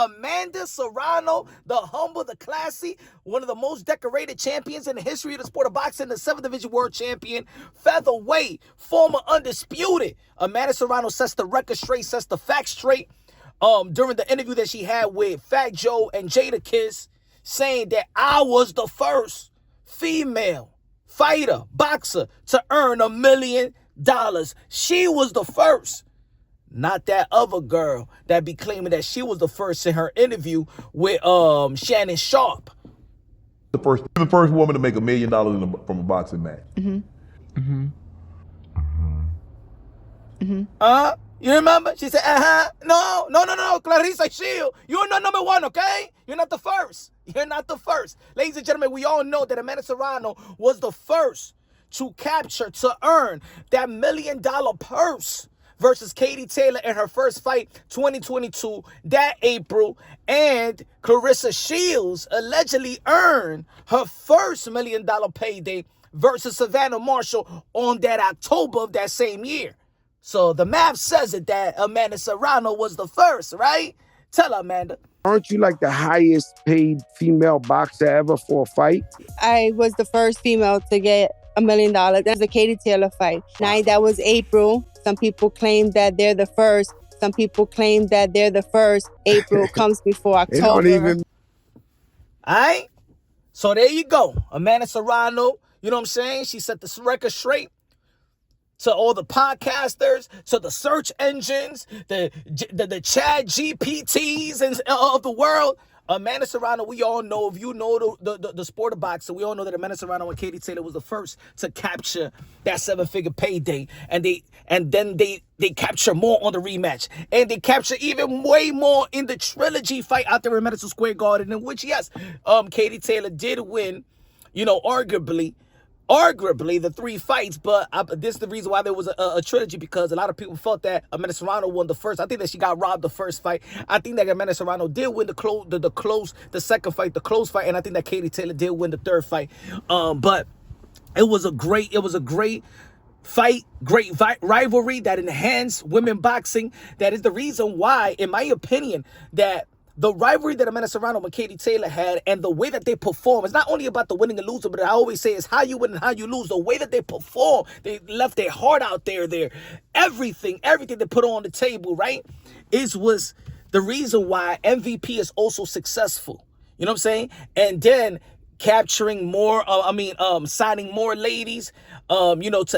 Amanda Serrano, the humble, the classy, one of the most decorated champions in the history of the sport of boxing, the 7th Division World Champion, featherweight, former undisputed. Amanda Serrano sets the record straight, sets the facts straight. During the interview that she had with Fat Joe and Jada Kiss, saying that I was the first female fighter, boxer, to earn $1 million. She was the first. Not that other girl that be claiming that she was the first in her interview with Shannon Sharp. The first woman to make $1 million from a boxing match. You remember? She said, no, Claressa Shields, you're not number one, okay? You're not the first. You're not the first. Ladies and gentlemen, we all know that Amanda Serrano was the first to earn that $1 million purse versus Katie Taylor in her first fight, 2022, that April. And Claressa Shields allegedly earned her first $1 million payday versus Savanna Marshall on that October of that same year. So the math says it that Amanda Serrano was the first, right? Tell her, Amanda. Aren't you like the highest paid female boxer ever for a fight? I was the first female to get $1 million. That was the Katie Taylor fight. That was April. Some people claim that they're the first. Some people claim that they're the first. April comes before October. They don't even... All right? So there you go. Amanda Serrano, you know what I'm saying? She set the record straight. To all the podcasters, to the search engines, the Chat GPTs and of the world. Amanda Serrano, we all know, if you know the sport of boxing, we all know that Amanda Serrano and Katie Taylor was the first to capture that 7-figure payday. And then they capture more on the rematch. And they capture even way more in the trilogy fight out there in Madison Square Garden, in which, yes, Katie Taylor did win, arguably the 3 fights, but this is the reason why there was a trilogy, because a lot of people felt that Amanda Serrano won the first. I think that she got robbed the first fight. I think that Amanda Serrano did win the second fight, the close fight, and I think that Katie Taylor did win the third fight. But it was a great fight, great rivalry that enhanced women boxing. That is the reason why, in my opinion, that the rivalry that Amanda Serrano and Katie Taylor had, and the way that they perform, it's not only about the winning and losing, but I always say it's how you win and how you lose. The way that they perform, they left their heart out there. Everything they put on the table, right, was the reason why MVP is also successful. You know what I'm saying? And then capturing more, signing more ladies, to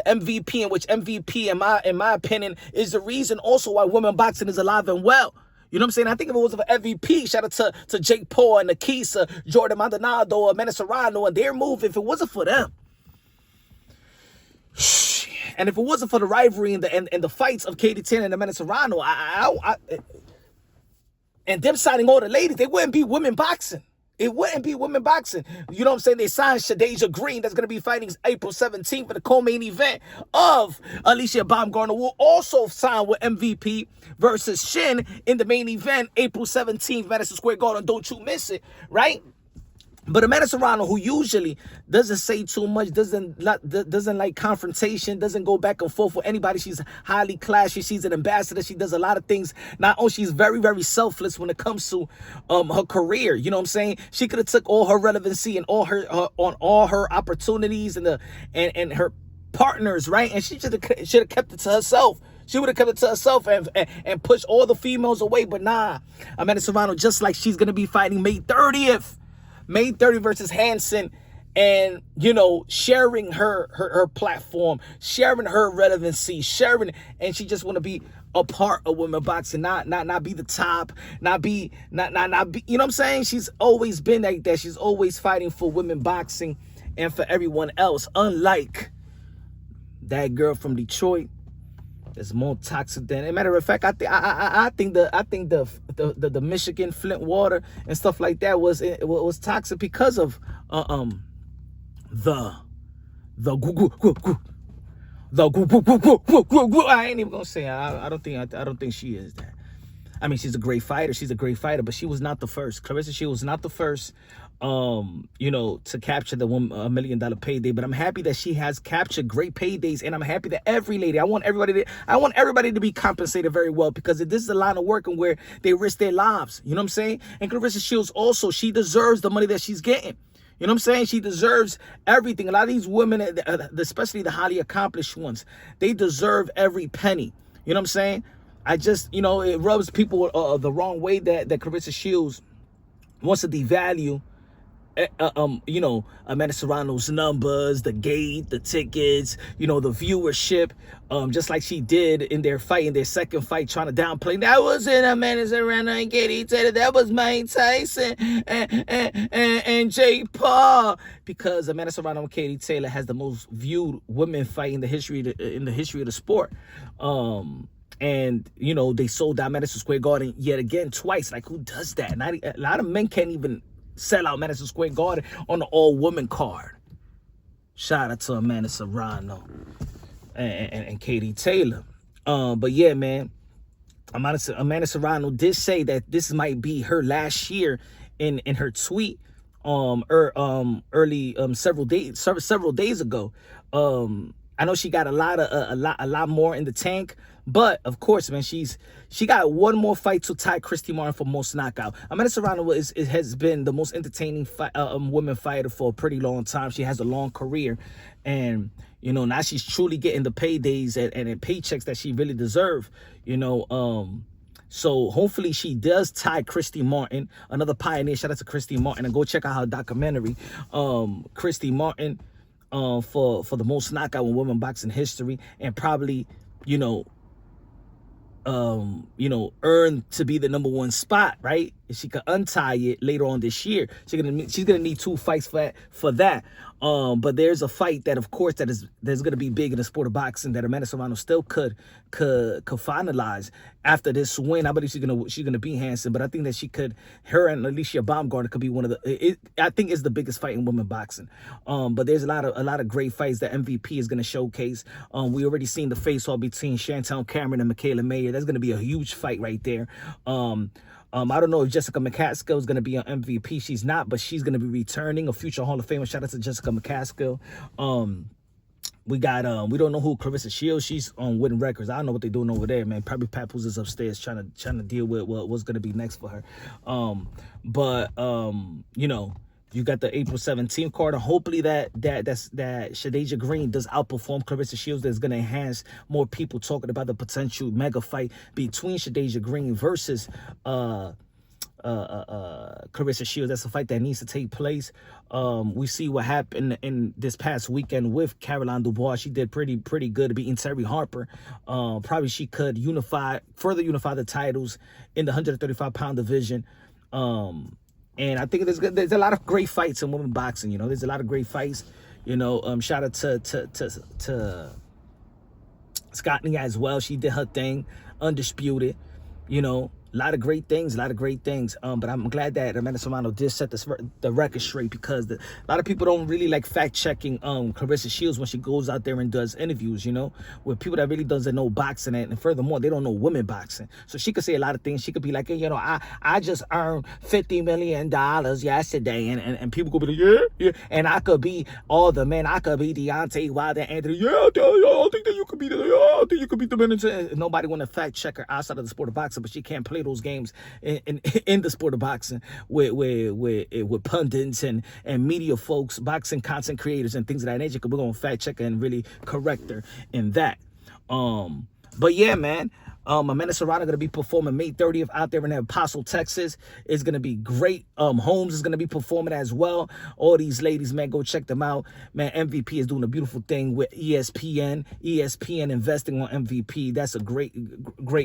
MVP, in which MVP, in my opinion, is the reason also why women boxing is alive and well. You know what I'm saying? I think if it was for MVP, shout out to Jake Paul and Nakisa, Jordan Maldonado, Amanda Serrano, and their move, if it wasn't for them, and if it wasn't for the rivalry and the fights of Katie Taylor and Amanda Serrano, and them signing all the ladies, they wouldn't be women boxing. It wouldn't be women boxing. You know what I'm saying? They signed Shadeja Green, that's going to be fighting April 17th for the co-main event of Alicia Baumgartner. Will also sign with MVP versus Shin in the main event, April 17th, Madison Square Garden. Don't you miss it, right? But Amanda Serrano, who usually doesn't say too much, doesn't like confrontation, doesn't go back and forth with anybody. She's highly classy. She's an ambassador. She does a lot of things. Not only she's very, very selfless when it comes to her career. You know what I'm saying? She could have took all her relevancy and all her opportunities and her partners, right? And she should have kept it to herself. She would have kept it to herself and pushed all the females away. But nah, Amanda Serrano, just like she's gonna be fighting May 30th. May 30th versus Hansen, and sharing her platform, sharing her relevancy, and she just want to be a part of women boxing, not be the top, not be, you know what I'm saying? She's always been like that. She's always fighting for women boxing and for everyone else. Unlike that girl from Detroit, that's more toxic than. As a matter of fact, I think the Michigan Flint water and stuff like that was toxic because of the I ain't even gonna say. I don't think she is that. I mean, she's a great fighter. She's a great fighter, but she was not the first. Claressa Shields was not the first, to capture the $1 million payday. But I'm happy that she has captured great paydays, and I'm happy that every lady, I want everybody to be compensated very well, because this is a line of work and where they risk their lives. You know what I'm saying? And Claressa Shields also, she deserves the money that she's getting. You know what I'm saying? She deserves everything. A lot of these women, especially the highly accomplished ones, they deserve every penny. You know what I'm saying? I just, it rubs people the wrong way that Claressa Shields wants to devalue, Amanda Serrano's numbers, the gate, the tickets, the viewership, just like she did in their second fight, trying to downplay. That wasn't Amanda Serrano and Katie Taylor. That was Mike Tyson and Jake Paul. Because Amanda Serrano and Katie Taylor has the most viewed women fight in the history of the sport. And they sold out Madison Square Garden yet again twice. Like, who does that? A lot of men can't even sell out Madison Square Garden on the all-woman card. Shout out to Amanda Serrano and Katie Taylor. But yeah, man, Amanda Serrano did say that this might be her last year in her tweet several days ago. I know she got a lot more in the tank, but of course, man, she got one more fight to tie Christy Martin for most knockout. Amanda Serrano has been the most entertaining women fighter for a pretty long time. She has a long career, and now she's truly getting the paydays and paychecks that she really deserves. So hopefully she does tie Christy Martin, another pioneer. Shout out to Christy Martin, and go check out her documentary, Christy Martin. For the most knockout in women boxing history, and probably, earn to be the #1 spot, right? If she could untie it later on this year, she's gonna need 2 fights for that. But there's a fight that, of course, that's gonna be big in the sport of boxing that Amanda Serrano still could finalize after this win. I believe she's gonna beat Hansen, but I think that her and Alicia Baumgartner could be one of I think it's the biggest fight in women boxing. But there's a lot of great fights that MVP is gonna showcase. We already seen the face-off between Chantel Cameron and Michaela Mayer. That's gonna be a huge fight right there. I don't know if Jessica McCaskill is going to be on MVP. She's not, but she's going to be returning, a future Hall of Famer. Shout out to Jessica McCaskill. We don't know who Claressa Shields. She's on winning records. I don't know what they're doing over there, man. Probably Papoose is upstairs trying to deal with what's going to be next for her. You got the April 17th card, and hopefully that Shadeja Green does outperform Claressa Shields. That's going to enhance more people talking about the potential mega fight between Shadeja Green versus Claressa Shields. That's a fight that needs to take place. We see what happened in this past weekend with Caroline Dubois. She did pretty good beating Terry Harper. Probably she could further unify the titles in the 135-pound division. And I think there's a lot of great fights in women boxing. There's a lot of great fights. Shout out to Scott Nia as well. She did her thing, undisputed. A lot of great things, but I'm glad that Amanda Serrano did set the record straight, because a lot of people don't really like fact-checking Claressa Shields when she goes out there and does interviews, with people that really doesn't know boxing, and furthermore, they don't know women boxing. So she could say a lot of things. She could be like, hey, I just earned $50 million yesterday, and people could be like, yeah, and I could be all the men. I could be Deontay Wilder, Anthony. Yeah, I don't think that you could be I think you could beat the men. Nobody want to fact-check her outside of the sport of boxing, but she can't play those games in the sport of boxing with pundits and media folks, boxing content creators and things of that nature. We're gonna fact check her and really correct her in that. But yeah, man. Amanda Serrano going to be performing May 30th out there in El Paso, Texas. It's going to be great. Holmes is going to be performing as well. All these ladies, man, go check them out. Man, MVP is doing a beautiful thing with ESPN. ESPN investing on MVP. That's a great,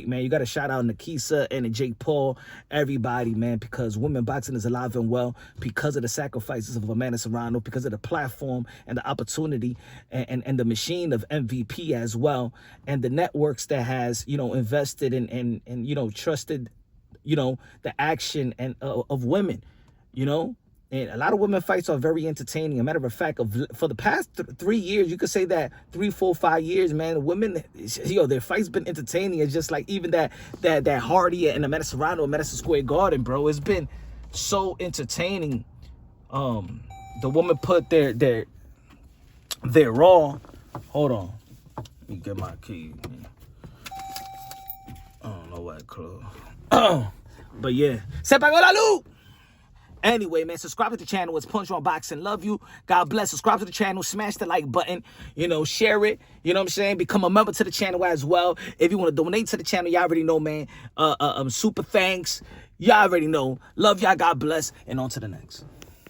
man. You got to shout out Nikisa and Jake Paul, everybody, man, because women boxing is alive and well because of the sacrifices of Amanda Serrano, because of the platform and the opportunity and the machine of MVP as well, and the networks that has, invested and trusted, the action and of women, And a lot of women fights are very entertaining. A matter of fact, for the past 3 years, you could say that 3, 4, 5 years, man, women, their fights been entertaining. It's just like even that Hardy and the Madison Serrano, Madison Square Garden, bro. It's been so entertaining. The woman put their raw. Hold on, let me get my key. Man. I don't know what club. But yeah, se pagó la luz. Anyway, man, subscribe to the channel. It's Punch on Boxing. Love you. God bless. Subscribe to the channel. Smash the like button. Share it. You know what I'm saying? Become a member to the channel as well. If you want to donate to the channel, y'all already know, man. Super thanks. Y'all already know. Love y'all. God bless. And on to the next.